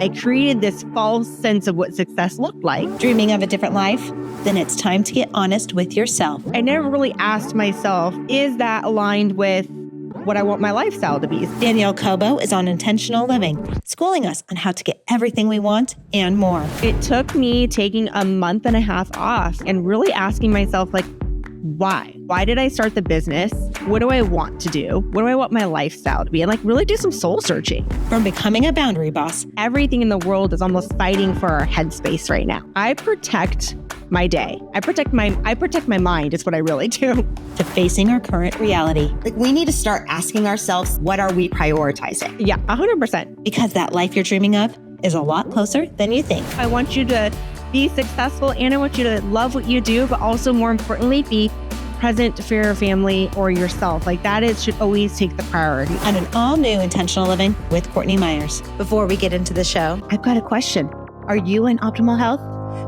I created this false sense of what success looked like. Dreaming of a different life? Then it's time to get honest with yourself. I never really asked myself, is that aligned with what I want my lifestyle to be? Danielle Cobo is on Intentional Living, schooling us on how to get everything we want and more. It took me taking a month and a half off and really asking myself, like, why? Why did I start the business? What do I want to do? What do I want my lifestyle to be? And like really do some soul searching. From becoming a boundary boss. Everything in the world is almost fighting for our headspace right now. I protect my day. I protect my mind is what I really do. To facing our current reality. Like we need to start asking ourselves, what are we prioritizing? Yeah, 100%. Because that life you're dreaming of is a lot closer than you think. I want you to be successful and I want you to love what you do, but also more importantly, be present for your family or yourself. Like should always take the priority. On an all new Intentional Living with Courtney Meyers. Before we get into the show, I've got a question. Are you in optimal health?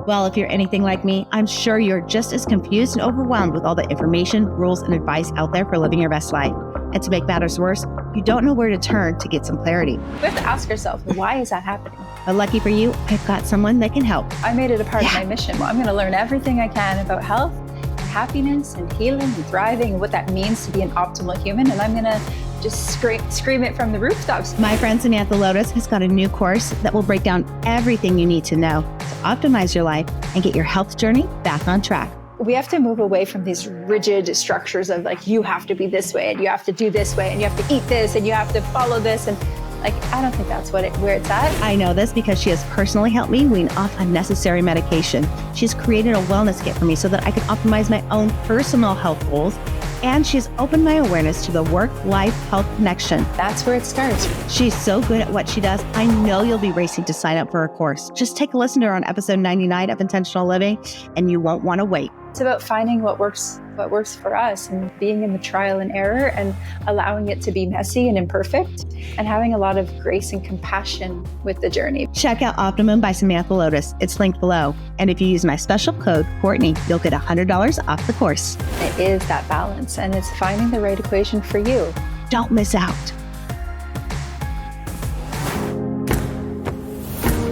Well, if you're anything like me, I'm sure you're just as confused and overwhelmed with all the information, rules, and advice out there for living your best life. And to make matters worse, you don't know where to turn to get some clarity. We have to ask ourselves, why is that happening? But lucky for you, I've got someone that can help. I made it a part of my mission. Well, I'm going to learn everything I can about health, and happiness, and healing, and thriving, and what that means to be an optimal human. And I'm going to just scream it from the rooftops. My friend Samantha Lotus has got a new course that will break down everything you need to know to optimize your life and get your health journey back on track. We have to move away from these rigid structures of like, you have to be this way, and you have to do this way, and you have to eat this, and you have to follow this. And like, I don't think that's where it's at. I know this because she has personally helped me wean off unnecessary medication. She's created a wellness kit for me so that I can optimize my own personal health goals. And she's opened my awareness to the work-life health connection. That's where it starts. She's so good at what she does. I know you'll be racing to sign up for her course. Just take a listen to her on episode 99 of Intentional Living, and you won't want to wait. It's about finding what works for us and being in the trial and error and allowing it to be messy and imperfect and having a lot of grace and compassion with the journey. Check out Optimum by Samantha Lotus. It's linked below. And if you use my special code, Courtney, you'll get $100 off the course. It is that balance, and it's finding the right equation for you. Don't miss out.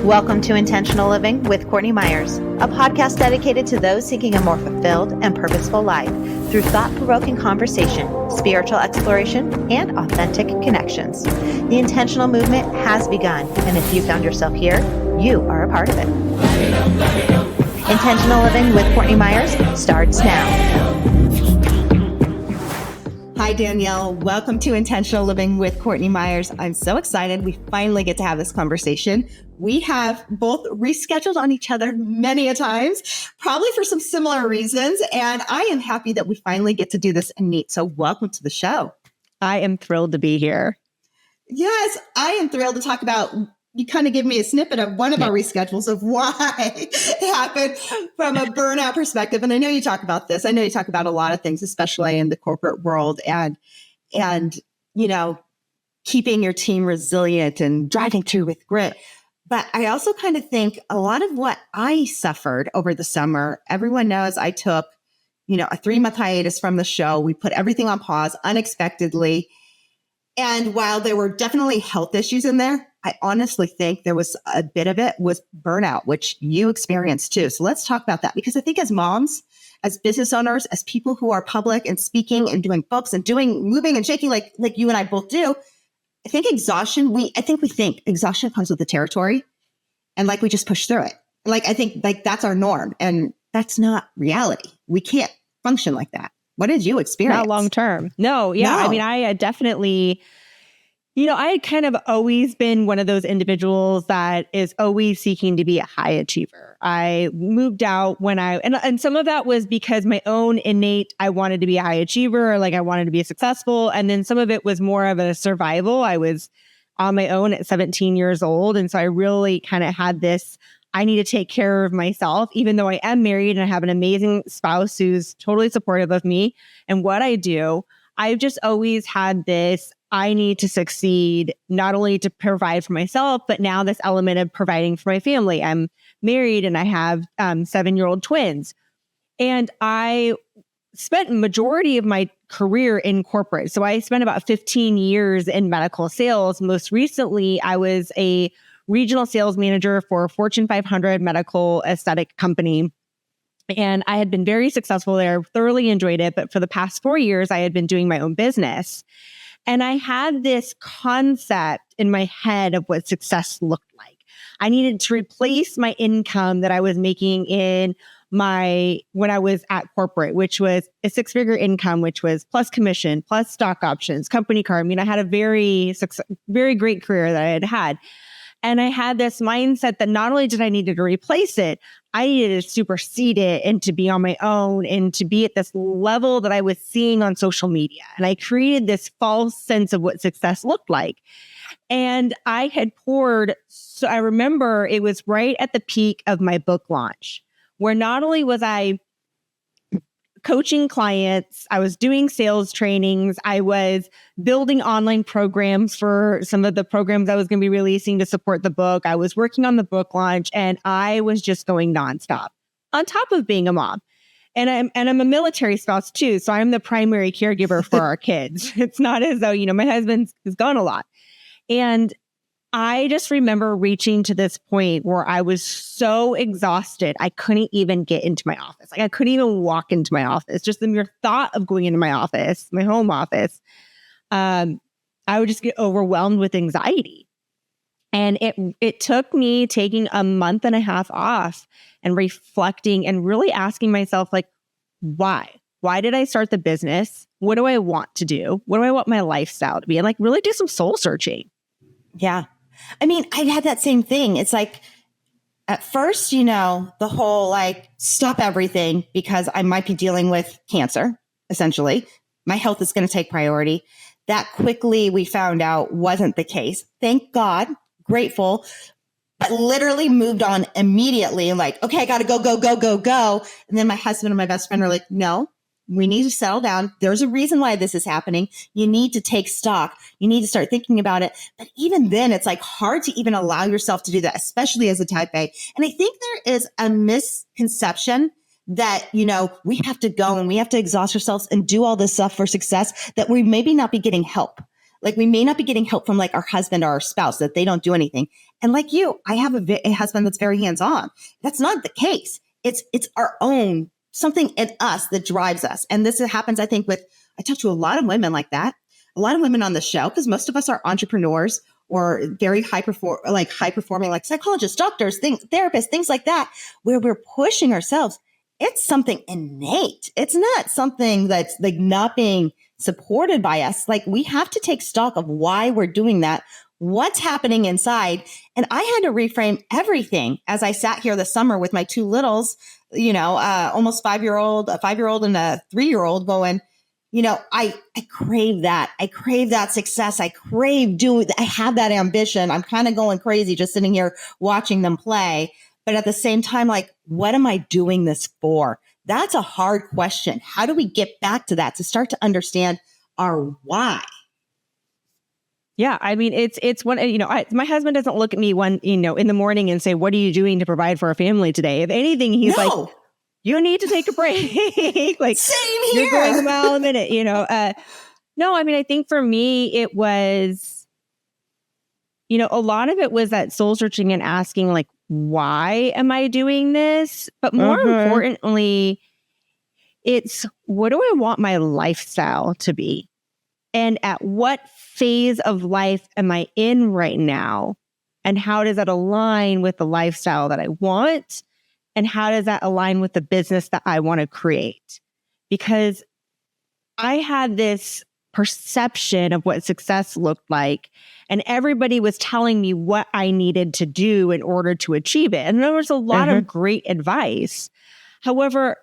Welcome to Intentional Living with Courtney Meyers, a podcast dedicated to those seeking a more fulfilled and purposeful life through thought-provoking conversation, spiritual exploration, and authentic connections. The intentional movement has begun, and if you found yourself here, you are a part of it. Intentional Living with Courtney Meyers starts now. Hi, Danielle. Welcome to Intentional Living with Courtney Meyers. I'm so excited. We finally get to have this conversation. We have both rescheduled on each other many a times, probably for some similar reasons. And I am happy that we finally get to do this and meet. So welcome to the show. I am thrilled to be here. Yes, I am thrilled to talk about, you kind of give me a snippet of one of our reschedules of why it happened from a burnout perspective. And I know you talk about this. I know you talk about a lot of things, especially in the corporate world and, you know, keeping your team resilient and driving through with grit. But I also kind of think a lot of what I suffered over the summer, everyone knows I took, a 3-month hiatus from the show. We put everything on pause unexpectedly. And while there were definitely health issues in there, I honestly think there was a bit of it was burnout, which you experienced too. So let's talk about that, because I think as moms, as business owners, as people who are public and speaking and doing books and moving and shaking like you and I both do, I think exhaustion, we think exhaustion comes with the territory, and like we just push through it. I think that's our norm, and that's not reality. We can't function like that. What did you experience? Not long term. No. Yeah. No. I mean, I definitely, I had kind of always been one of those individuals that is always seeking to be a high achiever. I moved out when and some of that was because my own innate, I wanted to be a high achiever, or I wanted to be successful. And then some of it was more of a survival. I was on my own at 17 years old. And so I really kind of had this, I need to take care of myself, even though I am married and I have an amazing spouse who's totally supportive of me and what I do. I've just always had this, I need to succeed, not only to provide for myself, but now this element of providing for my family. I'm married and I have 7-year-old twins. And I spent majority of my career in corporate. So I spent about 15 years in medical sales. Most recently, I was a regional sales manager for a Fortune 500 medical aesthetic company. And I had been very successful there, thoroughly enjoyed it. But for the past 4 years, I had been doing my own business. And I had this concept in my head of what success looked like. I needed to replace my income that I was making when I was at corporate, which was a 6-figure income, which was plus commission, plus stock options, company car. I mean, I had a very great career that I had had. And I had this mindset that not only did I need to replace it, I needed to supersede it and to be on my own and to be at this level that I was seeing on social media. And I created this false sense of what success looked like. And I had so I remember it was right at the peak of my book launch, where not only was I coaching clients, I was doing sales trainings, I was building online programs for some of the programs I was going to be releasing to support the book. I was working on the book launch, and I was just going nonstop on top of being a mom. And I'm a military spouse too, so I'm the primary caregiver for our kids. It's not as though, my husband is gone a lot. And I just remember reaching to this point where I was so exhausted, I couldn't even get into my office. Like I couldn't even walk into my office. Just the mere thought of going into my office, my home office, I would just get overwhelmed with anxiety. And it took me taking a month and a half off and reflecting and really asking myself, like, why? Why did I start the business? What do I want to do? What do I want my lifestyle to be? And like really do some soul searching. Yeah. I mean, I had that same thing. It's like, at first, the whole like, stop everything because I might be dealing with cancer, essentially. My health is going to take priority. That quickly we found out wasn't the case. Thank God, grateful, but literally moved on immediately and like, okay, I got to go. And then my husband and my best friend are like, no. We need to settle down. There's a reason why this is happening. You need to take stock. You need to start thinking about it. But even then, it's like hard to even allow yourself to do that, especially as a type A. And I think there is a misconception that, we have to go and we have to exhaust ourselves and do all this stuff for success, that we maybe not be getting help. Like we may not be getting help from like our husband or our spouse, that they don't do anything. And like you, I have a husband that's very hands-on. That's not the case. It's our own something in us that drives us. And this happens, I think, I talk to a lot of women like that, a lot of women on the show, because most of us are entrepreneurs or very high performing, like psychologists, doctors, therapists, things like that, where we're pushing ourselves. It's something innate. It's not something that's like not being supported by us. Like we have to take stock of why we're doing that, what's happening inside. And I had to reframe everything as I sat here this summer with my 2 littles, almost 5-year-old, a 5-year-old and a 3-year-old going, I crave that. I crave that success. I have that ambition. I'm kind of going crazy just sitting here watching them play. But at the same time, like, what am I doing this for? That's a hard question. How do we get back to that to start to understand our why? Yeah, I mean, it's one, my husband doesn't look at me in the morning and say, what are you doing to provide for our family today? If anything, he's like, you need to take a break. Like, same here. You're going a mile a minute, No, I mean, I think for me, it was, a lot of it was that soul searching and asking like, why am I doing this? But more importantly, it's what do I want my lifestyle to be? And at what phase of life am I in right now? And how does that align with the lifestyle that I want? And how does that align with the business that I want to create? Because I had this perception of what success looked like, and everybody was telling me what I needed to do in order to achieve it. And there was a lot of great advice. However,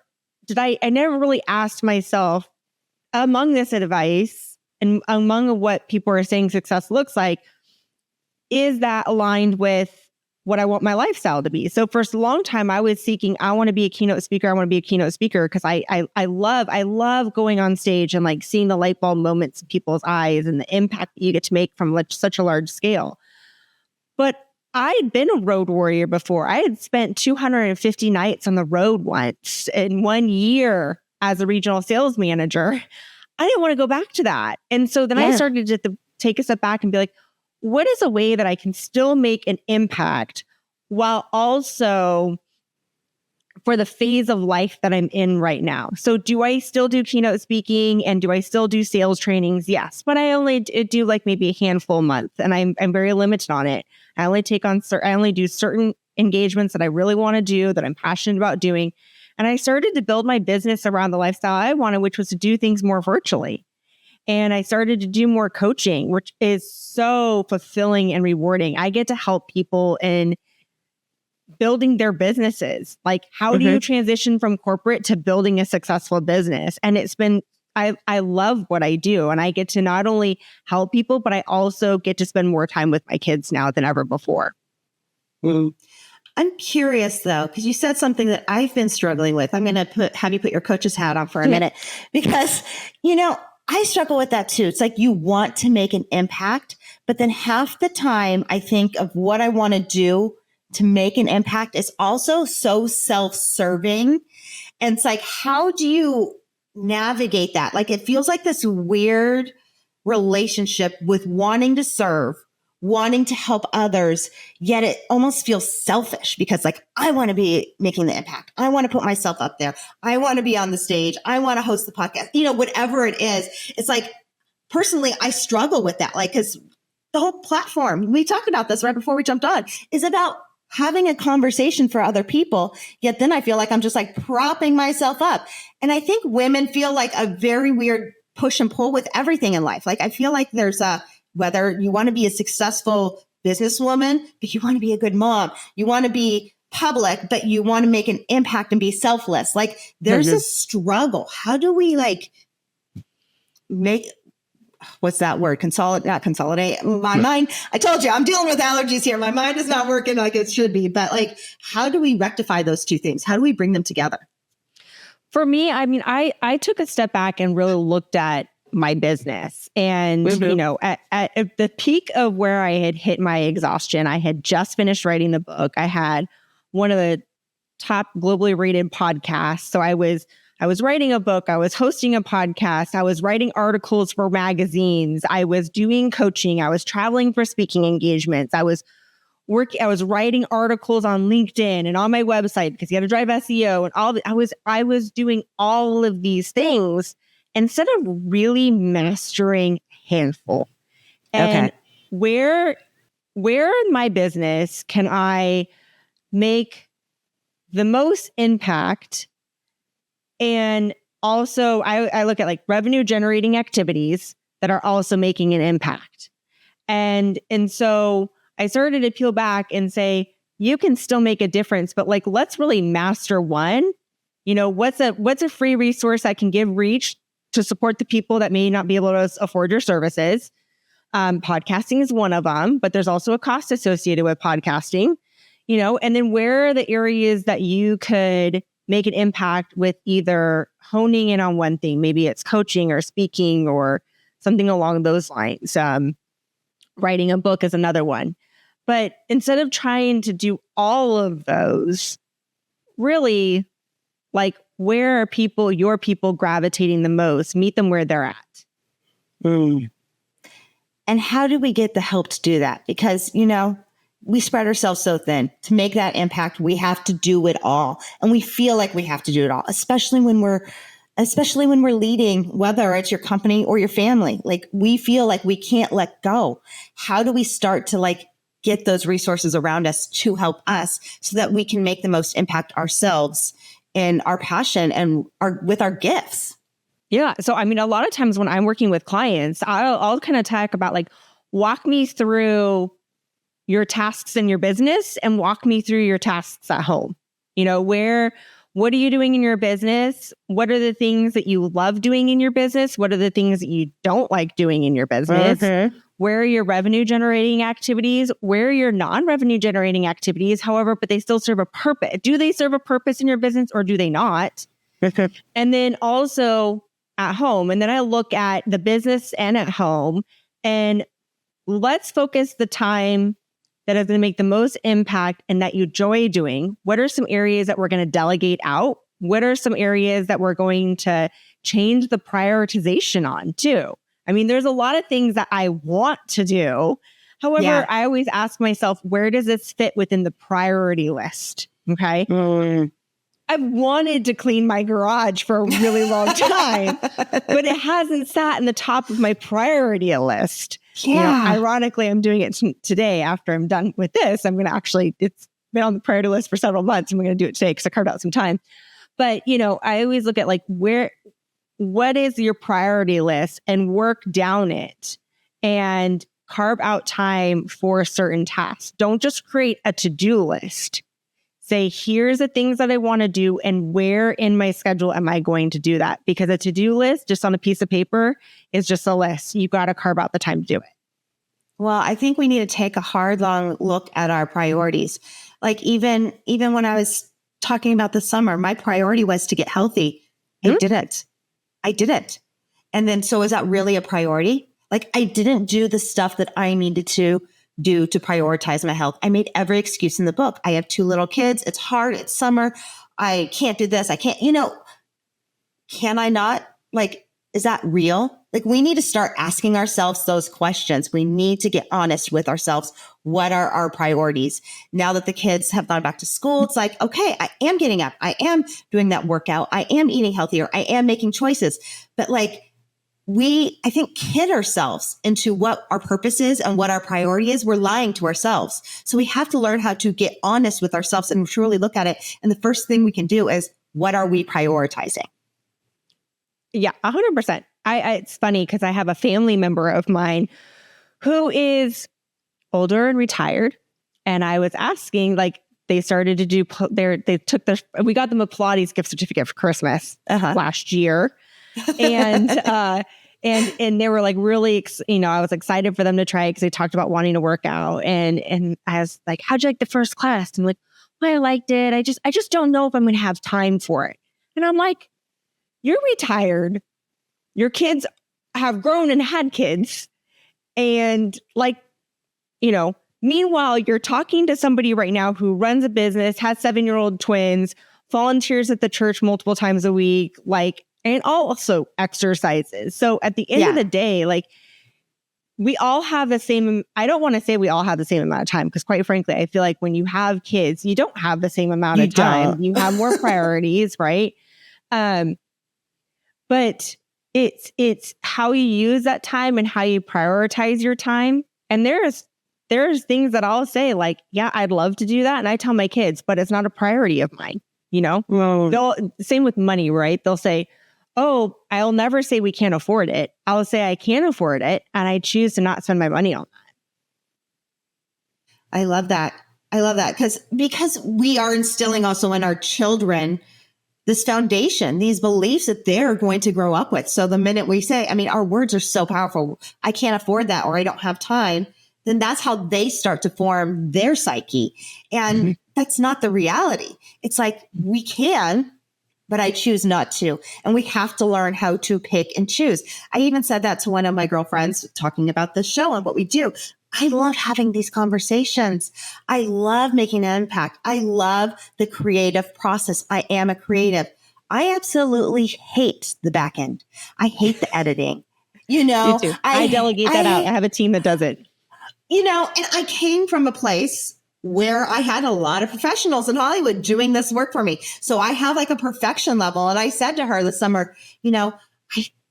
I never really asked myself, among this advice and among what people are saying success looks like, is that aligned with what I want my lifestyle to be? So for a long time, I was seeking, I want to be a keynote speaker. I want to be a keynote speaker because I love going on stage and like seeing the light bulb moments in people's eyes and the impact that you get to make from such a large scale. But I'd been a road warrior before. I had spent 250 nights on the road once in 1 year as a regional sales manager. I didn't want to go back to that. And so then I started to take a step back and be like, what is a way that I can still make an impact while also for the phase of life that I'm in right now? So do I still do keynote speaking and do I still do sales trainings? Yes, but I only do like maybe a handful a month, and I'm very limited on it. I only do certain engagements that I really want to do, that I'm passionate about doing. And I started to build my business around the lifestyle I wanted, which was to do things more virtually. And I started to do more coaching, which is so fulfilling and rewarding. I get to help people in building their businesses. Like, how do you transition from corporate to building a successful business? And it's been, I love what I do. And I get to not only help people, but I also get to spend more time with my kids now than ever before. Mm. I'm curious though, because you said something that I've been struggling with. I'm going to have you put your coach's hat on for a minute, because, I struggle with that too. It's like you want to make an impact, but then half the time I think of what I want to do to make an impact is also so self-serving. And it's like, how do you navigate that? Like, it feels like this weird relationship with wanting to serve, wanting to help others, yet it almost feels selfish because like, I want to be making the impact. I want to put myself up there. I want to be on the stage. I want to host the podcast, whatever it is. It's like, personally, I struggle with that. Like, cause the whole platform, we talked about this right before we jumped on, is about having a conversation for other people. Yet then I feel like I'm just like propping myself up. And I think women feel like a very weird push and pull with everything in life. Like, I feel like there's whether you want to be a successful businesswoman, but you want to be a good mom, you want to be public, but you want to make an impact and be selfless. Like, there's a struggle. How do we make, what's that word? Not consolidate. My mind, I told you, I'm dealing with allergies here. My mind is not working like it should be, but like, how do we rectify those two things? How do we bring them together? For me, I mean, I took a step back and really looked at my business. And, at the peak of where I had hit my exhaustion, I had just finished writing the book. I had one of the top globally rated podcasts. So I was writing a book. I was hosting a podcast. I was writing articles for magazines. I was doing coaching. I was traveling for speaking engagements. I was writing articles on LinkedIn and on my website because you had to drive SEO and all. I was doing all of these things instead of really mastering a handful. And where in my business can I make the most impact? And also I look at like revenue generating activities that are also making an impact. And so I started to peel back and say, you can still make a difference, but like, let's really master one. What's a free resource I can give reach to support the people that may not be able to afford your services? Podcasting is one of them, but there's also a cost associated with podcasting, and then where are the areas that you could make an impact with either honing in on one thing? Maybe it's coaching or speaking or something along those lines. Writing a book is another one. But instead of trying to do all of those, really, like, where are your people gravitating the most? Meet them where they're at. And how do we get the help to do that? Because, we spread ourselves so thin. To make that impact, we have to do it all. And we feel like we have to do it all, especially when we're leading, whether it's your company or your family. Like, we feel like we can't let go. How do we start to get those resources around us to help us so that we can make the most impact ourselves in our passion and with our gifts? Yeah. So, I mean, a lot of times when I'm working with clients, I'll kind of talk about walk me through your tasks in your business and walk me through your tasks at home. What are you doing in your business? What are the things that you love doing in your business? What are the things that you don't like doing in your business? Where are your revenue generating activities? Where are your non-revenue generating activities? However, but they still serve a purpose. Do they serve a purpose in your business or do they not? And then also at home. And then I look at the business and at home, and let's focus the time that is going to make the most impact and that you enjoy doing. What are some areas that we're going to delegate out? What are some areas that we're going to change the prioritization on too? I mean, there's a lot of things that I want to do, However, I always ask myself, where does this fit within the priority list? Okay. I've wanted to clean my garage for a really long time, but it hasn't sat in the top of my priority list. Yeah. You know, ironically, I'm doing it today after I'm done with this. I'm going to it's been on the priority list for several months. I'm going to do it today because I carved out some time. But, you know, I always look at like what is your priority list and work down it and carve out time for certain tasks. Don't just create a to-do list. Say, here's the things that I want to do and where in my schedule am I going to do that? Because a to-do list just on a piece of paper is just a list. You got to carve out the time to do it. Well, I think we need to take a hard, long look at our priorities. Like even when I was talking about the summer, my priority was to get healthy. I didn't. And then, so is that really a priority? Like I didn't do the stuff that I needed to do to prioritize my health. I made every excuse in the book. I have 2 little kids. It's hard. It's summer. I can't do this. I can't, can I not? Like, is that real? Like we need to start asking ourselves those questions. We need to get honest with ourselves. What are our priorities? Now that the kids have gone back to school, it's like, okay, I am getting up. I am doing that workout. I am eating healthier. I am making choices. But like, I think, kid ourselves into what our purpose is and what our priority is. We're lying to ourselves. So we have to learn how to get honest with ourselves and truly look at it. And the first thing we can do is, what are we prioritizing? Yeah, 100%. It's funny because I have a family member of mine who is older and retired. And I was asking, like, they started to do, we got them a Pilates gift certificate for Christmas last year. And they were like really, I was excited for them to try it because they talked about wanting to work out. And I was like, how'd you like the first class? And I'm like, well, I liked it. I just don't know if I'm going to have time for it. And I'm like, you're retired. Your kids have grown and had kids. And like, meanwhile, you're talking to somebody right now who runs a business, has 7-year-old twins, volunteers at the church multiple times a week, and also exercises. So at the end of the day, like we all have the same, I don't want to say we all have the same amount of time because quite frankly, I feel like when you have kids, you don't have the same amount of time. You have more priorities, right? But it's how you use that time and how you prioritize your time. And there's things that I'll say like, yeah, I'd love to do that. And I tell my kids, but it's not a priority of mine, Same with money, right? They'll say, oh, I'll never say we can't afford it. I'll say I can afford it and I choose to not spend my money on that. I love that because we are instilling also in our children this foundation, these beliefs that they're going to grow up with. So the minute we say, our words are so powerful, I can't afford that or I don't have time, then that's how they start to form their psyche. And that's not the reality. It's like we can, but I choose not to. And we have to learn how to pick and choose. I even said that to one of my girlfriends talking about this show and what we do. I love having these conversations. I love making an impact. I love the creative process. I am a creative. I absolutely hate the back end. I hate the editing. Me too. I delegate that out. I have a team that does it. And I came from a place where I had a lot of professionals in Hollywood doing this work for me. So I have like a perfection level. And I said to her this summer, I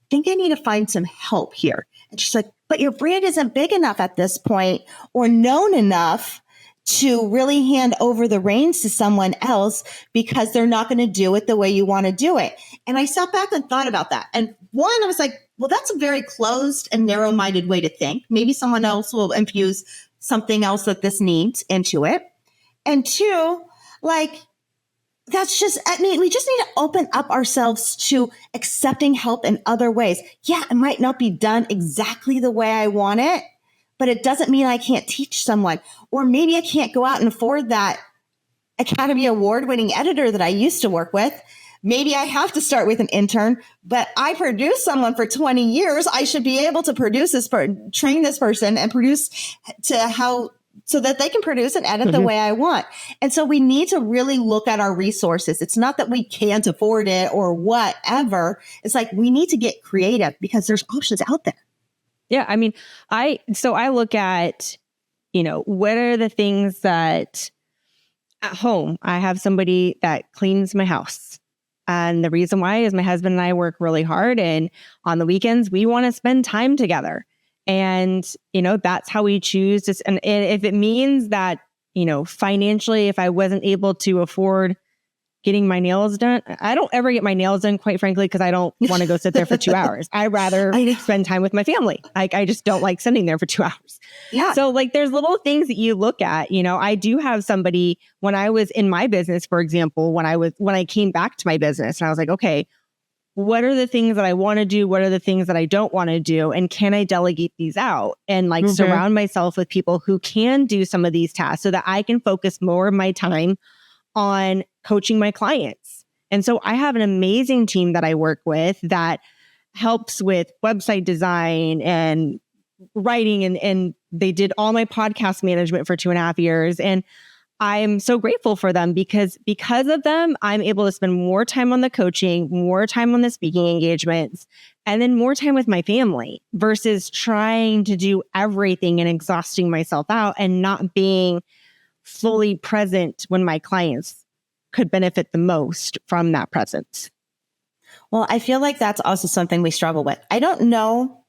think I need to find some help here. And she's like, but your brand isn't big enough at this point or known enough to really hand over the reins to someone else because they're not going to do it the way you want to do it. And I sat back and thought about that. And one, I was like, well, that's a very closed and narrow-minded way to think. Maybe someone else will infuse something else that this needs into it. And 2, that's just, we just need to open up ourselves to accepting help in other ways. Yeah, it might not be done exactly the way I want it, but it doesn't mean I can't teach someone. Or maybe I can't go out and afford that Academy Award-winning editor that I used to work with. Maybe I have to start with an intern, but I produced someone for 20 years. I should be able to train this person and produce so that they can produce and edit the way I want. And so we need to really look at our resources. It's not that we can't afford it or whatever. It's like we need to get creative because there's options out there. Yeah. I look at what are the things that at home, I have somebody that cleans my house. And the reason why is my husband and I work really hard. And on the weekends, we want to spend time together. And, that's how we choose to. And if it means that, financially, if I wasn't able to afford getting my nails done, I don't ever get my nails done, quite frankly, because I don't want to go sit there for 2 hours. I'd rather spend time with my family. I just don't like sitting there for 2 hours. Yeah. So there's little things that you look at, I do have somebody when I was in my business, for example, when I came back to my business and I was like, okay, what are the things that I want to do? What are the things that I don't want to do? And can I delegate these out and surround myself with people who can do some of these tasks so that I can focus more of my time on coaching my clients. And so I have an amazing team that I work with that helps with website design and writing. And they did all my podcast management for 2.5 years. And I'm so grateful for them because of them, I'm able to spend more time on the coaching, more time on the speaking engagements, and then more time with my family versus trying to do everything and exhausting myself out and not being fully present when my clients could benefit the most from that presence. Well, I feel like that's also something we struggle with. I don't know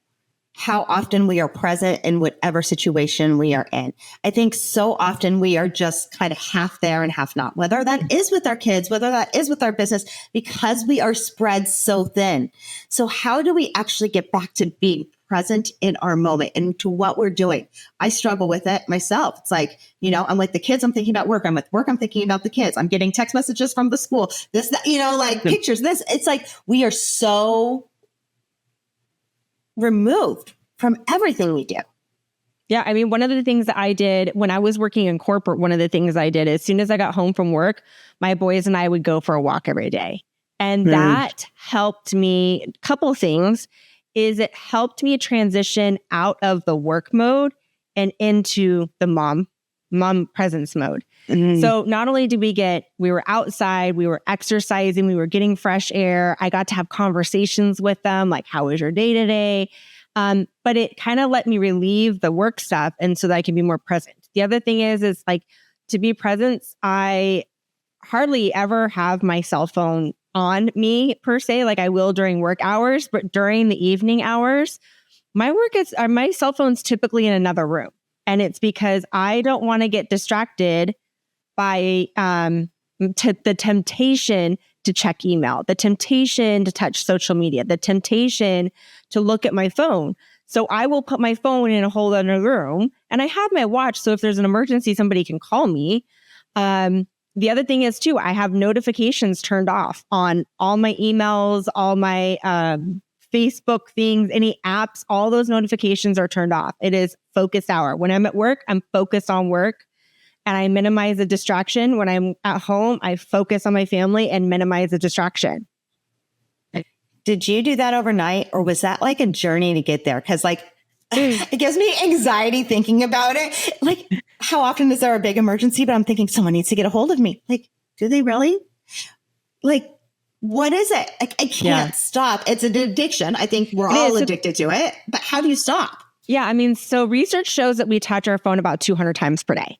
how often we are present in whatever situation we are in. I think so often we are just kind of half there and half not, whether that is with our kids, whether that is with our business, because we are spread so thin. So how do we actually get back to being present in our moment and to what we're doing? I struggle with it myself. It's like, I'm like the kids, I'm thinking about work. I'm with work, I'm thinking about the kids. I'm getting text messages from the school. This, that, pictures, this. It's like we are so removed from everything we do. Yeah. I mean, one of the things that I did when I was working in corporate, one of the things I did as soon as I got home from work, my boys and I would go for a walk every day. And that helped me. A couple of things is it helped me transition out of the work mode and into the mom presence mode. So not only did we were outside, we were exercising, we were getting fresh air. I got to have conversations with them, like, how was your day today? But it kind of let me relieve the work stuff and so that I can be more present. The other thing is like to be present, I hardly ever have my cell phone on me per se, like I will during work hours, but during the evening hours, my cell phone's typically in another room. And it's because I don't want to get distracted by the temptation to check email, the temptation to touch social media, the temptation to look at my phone. So I will put my phone in a whole other room and I have my watch. So if there's an emergency, somebody can call me. The other thing is too, I have notifications turned off on all my emails, all my Facebook things, any apps, all those notifications are turned off. It is focused hour. When I'm at work, I'm focused on work and I minimize the distraction. When I'm at home, I focus on my family and minimize the distraction. Did you do that overnight or was that like a journey to get there? Because it gives me anxiety thinking about it. Like, how often is there a big emergency? But I'm thinking someone needs to get a hold of me. Like, do they really? Like, what is it? I can't stop. It's an addiction. I think we're all addicted to it. But how do you stop? Yeah. I mean, so research shows that we touch our phone about 200 times per day.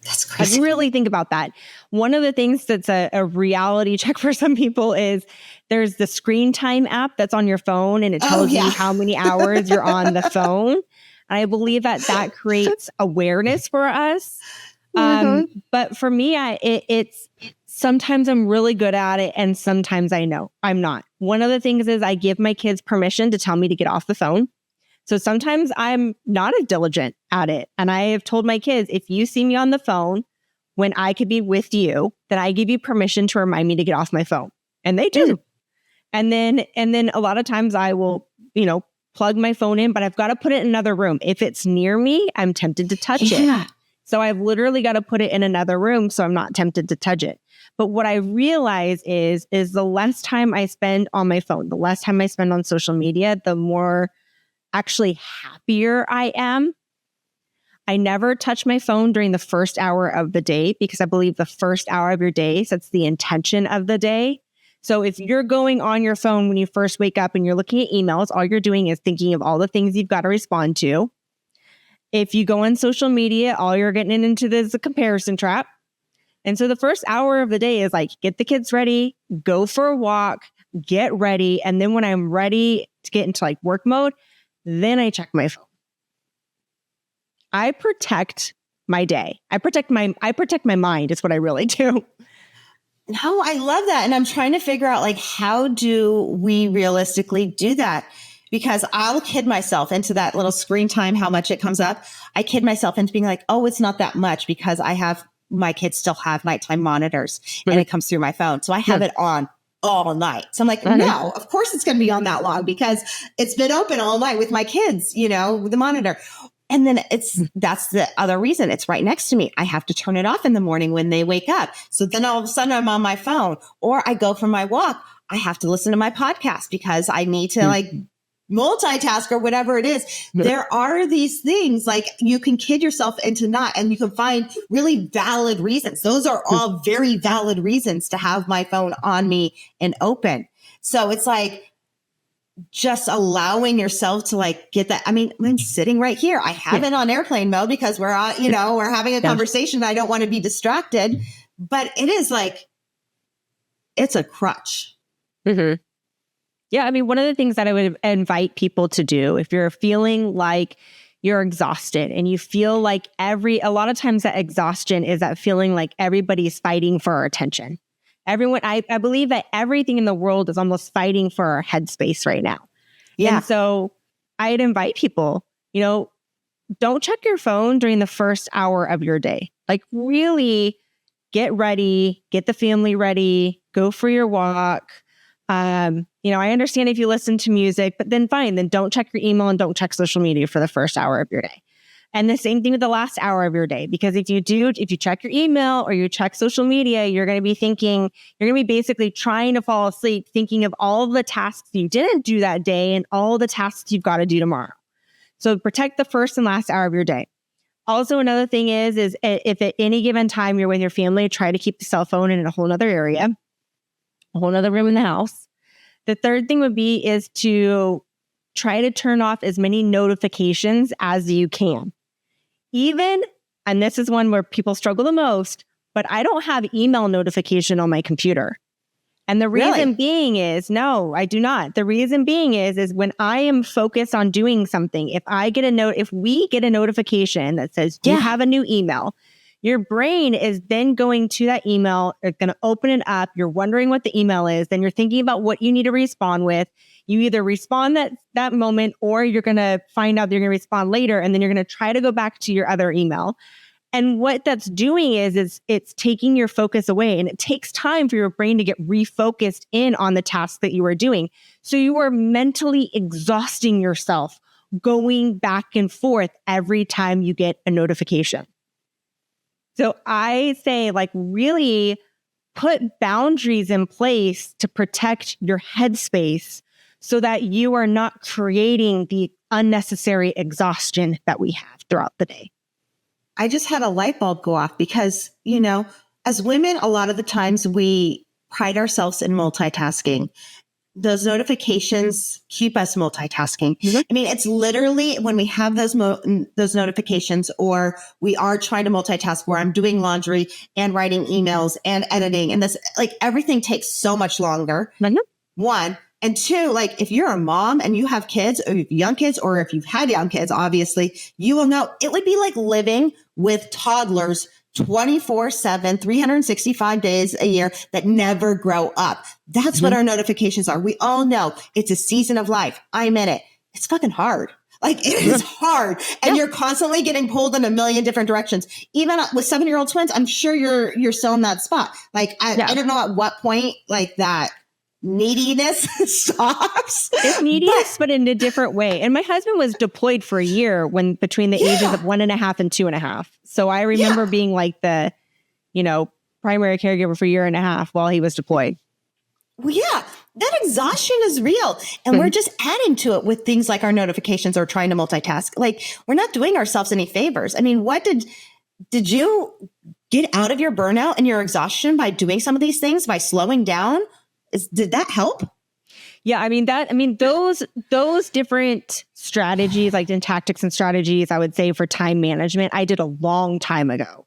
That's crazy. I really think about that. One of the things that's a reality check for some people is there's the screen time app that's on your phone and it tells you how many hours you're on the phone. And I believe that creates awareness for us. But for me, it's sometimes I'm really good at it and sometimes I know I'm not. One of the things is I give my kids permission to tell me to get off the phone. So sometimes I'm not as diligent at it. And I have told my kids, if you see me on the phone when I could be with you, then I give you permission to remind me to get off my phone. And they do. And then a lot of times I will, plug my phone in, but I've got to put it in another room. If it's near me, I'm tempted to touch it. So I've literally got to put it in another room so I'm not tempted to touch it. But what I realize is the less time I spend on my phone, the less time I spend on social media, the more actually happier I am. I never touch my phone during the first hour of the day because I believe the first hour of your day sets the intention of the day. So if you're going on your phone when you first wake up and you're looking at emails, all you're doing is thinking of all the things you've got to respond to. If you go on social media, all you're getting into is a comparison trap. And so the first hour of the day is like, get the kids ready, go for a walk, get ready. And then when I'm ready to get into like work mode, then I check my phone. I protect my day. I protect my mind is what I really do. No, I love that. And I'm trying to figure out like, how do we realistically do that? Because I'll kid myself into that little screen time, how much it comes up. I kid myself into being like, oh, it's not that much because my kids still have nighttime monitors and it comes through my phone. So I have it on all night. So I'm like, no, of course it's going to be on that long because it's been open all night with my kids, with the monitor. And then that's the other reason. It's right next to me. I have to turn it off in the morning when they wake up. So then all of a sudden I'm on my phone, or I go for my walk. I have to listen to my podcast because I need to like multitask or whatever it is. There are these things like you can kid yourself into not, and you can find really valid reasons. Those are all very valid reasons to have my phone on me and open. So it's like, just allowing yourself to like get that. I mean, I'm sitting right here. I have it on airplane mode because we're on, we're having a conversation. I don't want to be distracted, but it is like, it's a crutch. Mm-hmm. Yeah. I mean, one of the things that I would invite people to do, if you're feeling like you're exhausted and you feel like a lot of times that exhaustion is that feeling like everybody's fighting for our attention. Everyone, I believe that everything in the world is almost fighting for our headspace right now. Yeah. And so I'd invite people, don't check your phone during the first hour of your day. Like really get ready, get the family ready, go for your walk. I understand if you listen to music, but then fine, then don't check your email and don't check social media for the first hour of your day. And the same thing with the last hour of your day, because if you check your email or you check social media, you're going to be basically trying to fall asleep, thinking of all of the tasks you didn't do that day and all the tasks you've got to do tomorrow. So protect the first and last hour of your day. Also, another thing is if at any given time you're with your family, try to keep the cell phone in a whole other area, a whole other room in the house. The third thing is to try to turn off as many notifications as you can. And this is one where people struggle the most, but I don't have email notification on my computer. And the reason being is, no, I do not. The reason being is when I am focused on doing something, if we get a notification that says, you have a new email, your brain is then going to that email, it's going to open it up. You're wondering what the email is. Then you're thinking about what you need to respond with. You either respond that moment, or you're going to find out that you're going to respond later. And then you're going to try to go back to your other email. And what that's doing is it's taking your focus away, and it takes time for your brain to get refocused in on the task that you are doing. So you are mentally exhausting yourself going back and forth every time you get a notification. So I say, like, really put boundaries in place to protect your headspace so that you are not creating the unnecessary exhaustion that we have throughout the day. I just had a light bulb go off because, as women, a lot of the times we pride ourselves in multitasking. Those notifications keep us multitasking. Mm-hmm. I mean, it's literally when we have those notifications, or we are trying to multitask, where I'm doing laundry and writing emails and editing, and this, like, everything takes so much longer. Mm-hmm. One. And two, like, if you're a mom and you have kids, or you have young kids, or if you've had young kids, obviously, you will know it would be like living with toddlers 24/7, 365 days a year that never grow up. That's what our notifications are. We all know it's a season of life. I'm in it. It's fucking hard. Like, it is hard. And you're constantly getting pulled in a million different directions. Even with 7-year-old twins, I'm sure you're still in that spot. Like, I don't know at what point, like, that neediness stops. It's neediness, but in a different way. And my husband was deployed for a year between the ages of 1.5 and 2.5. So I remember being like the, primary caregiver for a year and a half while he was deployed. Well, yeah, that exhaustion is real. And we're just adding to it with things like our notifications or trying to multitask. Like, we're not doing ourselves any favors. I mean, what did you get out of your burnout and your exhaustion by doing some of these things, by slowing down? Did that help? Yeah, those different strategies, like in tactics and strategies, I would say for time management, I did a long time ago.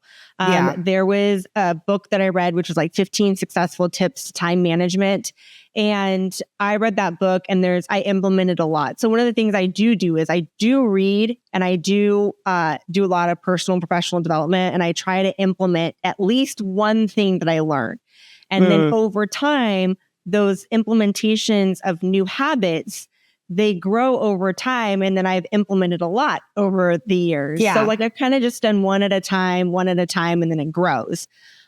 There was a book that I read, which was like 15 Successful Tips to Time Management. And I read that book and I implemented a lot. So one of the things I do is I do read and I do a lot of personal and professional development. And I try to implement at least one thing that I learn. And then over time, those implementations of new habits, they grow over time. And then I've implemented a lot over the years. Yeah. So like I've kind of just done one at a time, and then it grows.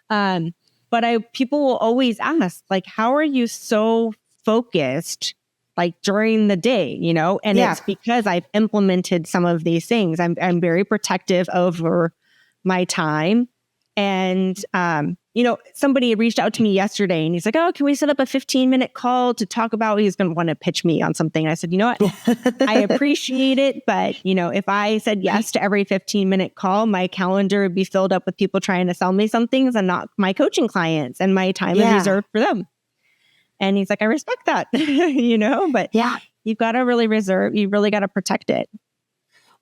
But people will always ask, like, how are you so focused like during the day, And it's because I've implemented some of these things. I'm very protective over my time. And, somebody had reached out to me yesterday and he's like, oh, can we set up a 15-minute call to talk about, he's going to want to pitch me on something. I said, you know what? I appreciate it. But, if I said yes to every 15-minute call, my calendar would be filled up with people trying to sell me some things and not my coaching clients, and my time is reserved for them. And he's like, I respect that, but you've got to really you really got to protect it.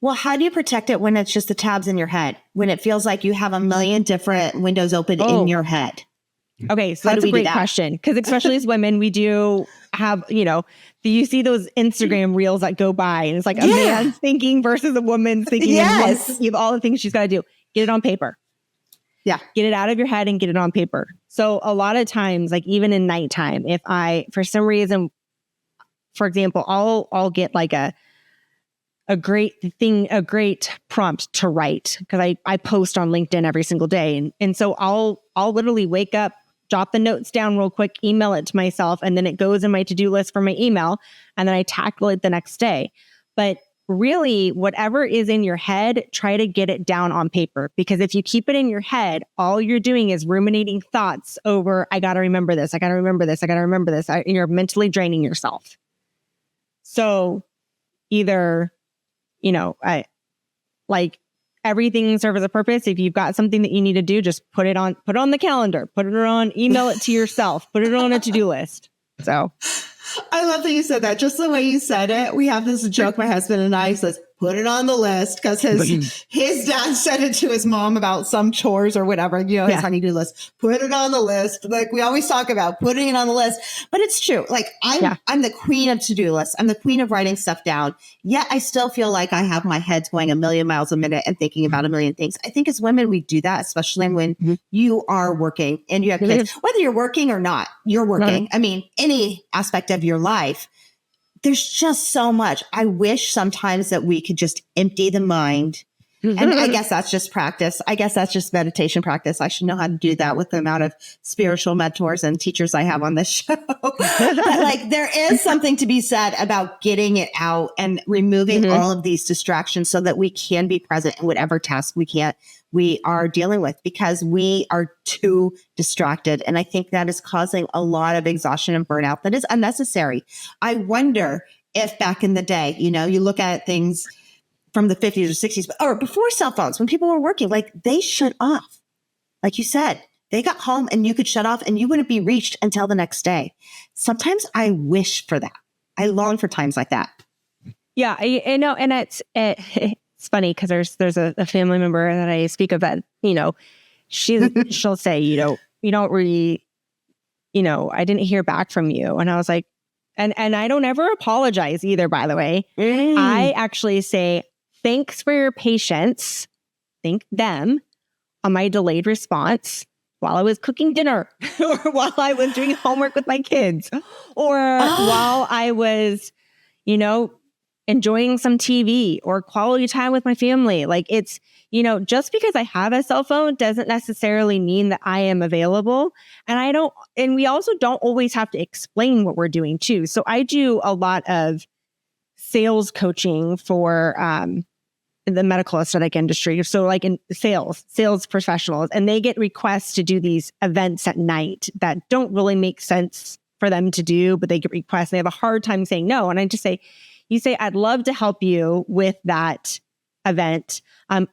Well, how do you protect it when it's just the tabs in your head? When it feels like you have a million different windows open in your head? Okay, so that's a great question. Because especially as women, we do have, you see those Instagram reels that go by and it's like a man thinking versus a woman thinking. Yes. And all the things she's got to do. Get it on paper. Yeah. Get it out of your head and get it on paper. So a lot of times, like even in nighttime, if I, for some reason, for example, I'll get like a great prompt to write, because I post on LinkedIn every single day. And so I'll literally wake up, jot the notes down real quick, email it to myself, and then it goes in my to-do list for my email, and then I tackle it the next day. But really, whatever is in your head, try to get it down on paper, because if you keep it in your head, all you're doing is ruminating thoughts over, I got to remember this, I got to remember this, I got to remember this. You're mentally draining yourself. So either I like everything serves a purpose. If you've got something that you need to do, just put it on the calendar, put it on, email it to yourself, put it on a to-do list. So I love that you said that. Just the way you said it. We have this joke, my husband and I, says, put it on the list, because his dad said it to his mom about some chores or whatever, his honey-do list. Put it on the list. Like we always talk about putting it on the list, but it's true. Like I'm the queen of to-do lists. I'm the queen of writing stuff down. Yet I still feel like I have my head going a million miles a minute and thinking about a million things. I think as women, we do that, especially when you are working and you have kids, whether you're working or not, you're working. I mean, any aspect of your life. There's just so much. I wish sometimes that we could just empty the mind. And I guess that's just practice. I guess that's just meditation practice. I should know how to do that with the amount of spiritual mentors and teachers I have on this show. But like, there is something to be said about getting it out and removing all of these distractions so that we can be present in whatever task we are dealing with, because we are too distracted. And I think that is causing a lot of exhaustion and burnout that is unnecessary. I wonder if back in the day, you look at things from the 50s or 60s, or before cell phones, when people were working, like they shut off. Like you said, they got home and you could shut off and you wouldn't be reached until the next day. Sometimes I wish for that. I long for times like that. Yeah, I know. And it's funny because there's a family member that I speak of that, she'll say, you don't really, I didn't hear back from you. And I was like, and I don't ever apologize either, by the way. I actually say, thanks for your patience. Thank them on my delayed response while I was cooking dinner or while I was doing homework with my kids or while I was, enjoying some TV or quality time with my family. Like it's, just because I have a cell phone doesn't necessarily mean that I am available. And we also don't always have to explain what we're doing too. So I do a lot of sales coaching for the medical aesthetic industry. So like in sales professionals, and they get requests to do these events at night that don't really make sense for them to do, but they get requests and they have a hard time saying no. And I just say, I'd love to help you with that event.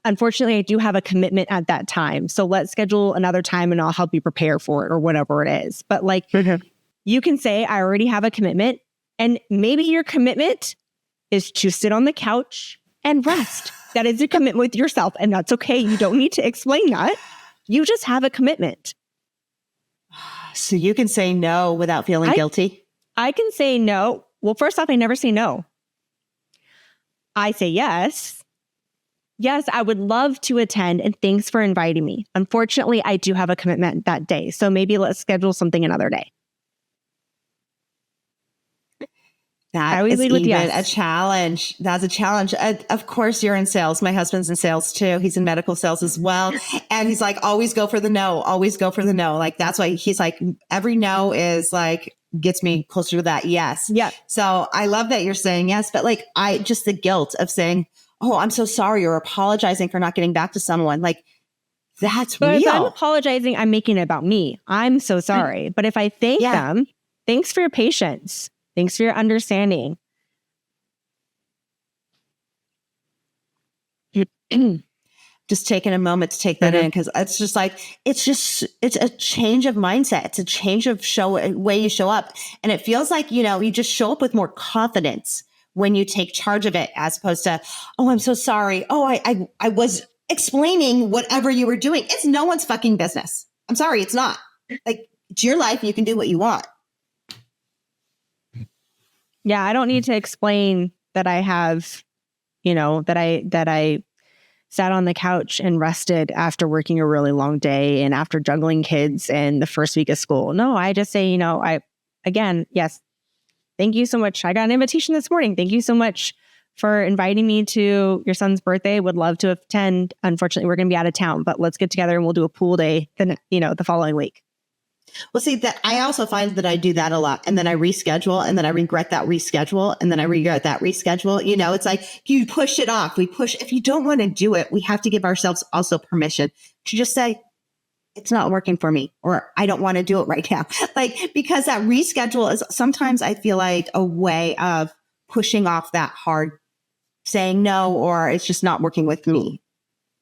Unfortunately, I do have a commitment at that time. So let's schedule another time and I'll help you prepare for it or whatever it is. But like you can say, I already have a commitment. And maybe your commitment is to sit on the couch and rest. That is a commitment with yourself. And that's okay. You don't need to explain that. You just have a commitment. So you can say no without feeling guilty? I can say no. Well, first off, I never say no. I say yes. Yes, I would love to attend, and thanks for inviting me. Unfortunately, I do have a commitment that day. So maybe let's schedule something another day. That is even a challenge. That's a challenge. Of course, you're in sales. My husband's in sales too. He's in medical sales as well. And he's like, always go for the no. Always go for the no. Like, that's why he's like, every no is like, gets me closer to that yes. Yeah. So I love that you're saying yes. But like, just the guilt of saying, oh, I'm so sorry, or apologizing for not getting back to someone. Like, that's real. If I'm apologizing, I'm making it about me. I'm so sorry. But if I thank them, thanks for your patience. Thanks for your understanding. Just taking a moment to take that in, because it's just like, it's a change of mindset. It's a change of way you show up. And it feels like, you just show up with more confidence when you take charge of it, as opposed to, oh, I'm so sorry. Oh, I was explaining whatever you were doing. It's no one's fucking business. I'm sorry. It's not. Like, it's your life. You can do what you want. Yeah, I don't need to explain that I have, that I sat on the couch and rested after working a really long day and after juggling kids and the first week of school. No, I just say, yes, thank you so much. I got an invitation this morning. Thank you so much for inviting me to your son's birthday. Would love to attend. Unfortunately, we're going to be out of town, but let's get together and we'll do a pool day, the following week. Well, see, that I also find that I do that a lot, and then I reschedule, and then I regret that reschedule, and then I regret that reschedule. It's like you push it off. If you don't want to do it, we have to give ourselves also permission to just say, it's not working for me, or I don't want to do it right now. Because that reschedule is sometimes, I feel like, a way of pushing off that hard saying no, or it's just not working with me.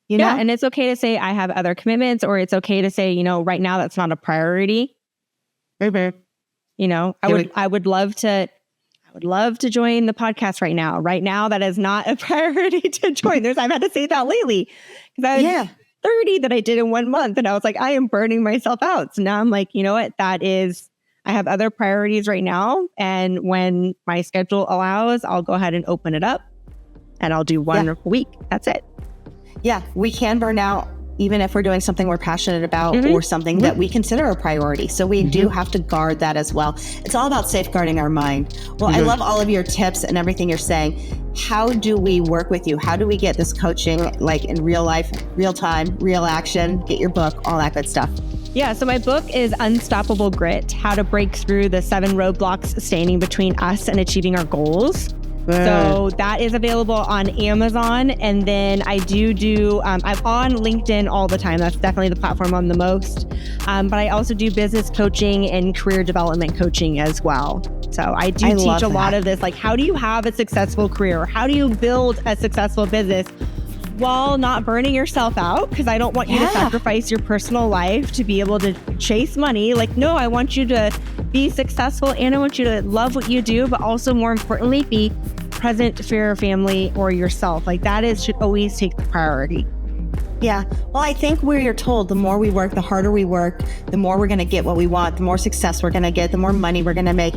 Yeah, and it's okay to say I have other commitments, or it's okay to say, right now that's not a priority. Mm-hmm. I would love to join the podcast right now. Right now, that is not a priority to join. I've had to say that lately, because I had 30 that I did in 1 month, and I was like, I am burning myself out. So now I'm like, you know what? I have other priorities right now, and when my schedule allows, I'll go ahead and open it up, and I'll do one a week. That's it. Yeah, we can burn out even if we're doing something we're passionate about or something that we consider a priority. So we do have to guard that as well. It's all about safeguarding our mind. Well, I love all of your tips and everything you're saying. How do we work with you? How do we get this coaching like in real life, real time, real action, get your book, all that good stuff? Yeah, so my book is Unstoppable Grit, How to Break Through the 7 Roadblocks Standing Between Us and Achieving Our Goals. So that is available on Amazon. And then I I'm on LinkedIn all the time. That's definitely the platform I'm the most. But I also do business coaching and career development coaching as well. So I teach a lot of this, like, how do you have a successful career? How do you build a successful business while not burning yourself out? Because I don't want you to sacrifice your personal life to be able to chase money. Like, no, I want you to be successful, and I want you to love what you do, but also more importantly, be present for your family or yourself. Like, should always take the priority. Yeah. Well, I think where you're told, the more we work, the harder we work, the more we're going to get what we want, the more success we're going to get, the more money we're going to make.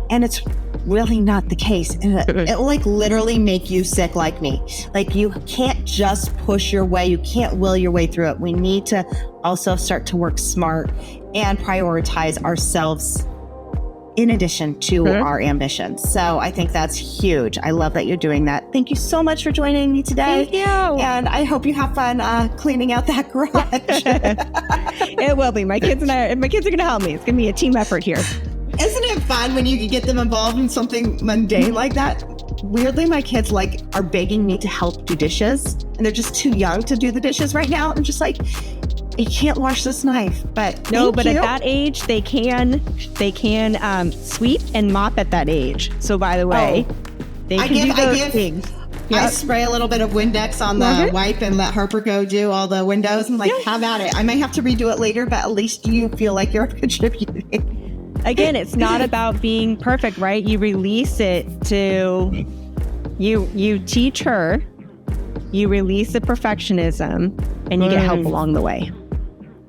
And it's really not the case. And it'll like literally make you sick like me. Like, you can't just push your way. You can't will your way through it. We need to also start to work smart and prioritize ourselves in addition to our ambitions. So I think that's huge. I love that you're doing that. Thank you so much for joining me today. Thank you. And I hope you have fun cleaning out that garage. It will be. My kids are going to help me. It's going to be a team effort here. Isn't it fun when you can get them involved in something mundane like that? Weirdly, my kids are begging me to help do dishes, and they're just too young to do the dishes right now. I'm just like, you can't wash this knife, but no, but at that age, they can sweep and mop at that age. So by the way, they can do those things. Yep. I spray a little bit of Windex on the wipe and let Harper go do all the windows. I'm like, have at it. I might have to redo it later, but at least you feel like you're contributing. again, it's not about being perfect, right? You release it to, you teach her, you release the perfectionism, and you get help along the way.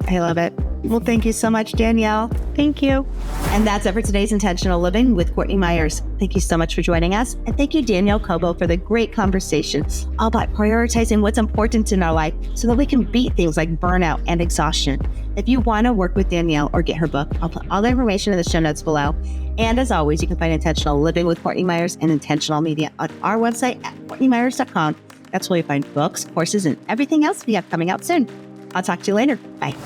I love it. Well, thank you so much, Danielle. Thank you. And that's it for today's Intentional Living with Courtney Meyers. Thank you so much for joining us. And thank you, Danielle Cobo, for the great conversation all about prioritizing what's important in our life so that we can beat things like burnout and exhaustion. If you want to work with Danielle or get her book, I'll put all the information in the show notes below. And as always, you can find Intentional Living with Courtney Meyers and Intentional Media on our website at CourtneyMyers.com. That's where you find books, courses, and everything else we have coming out soon. I'll talk to you later. Bye.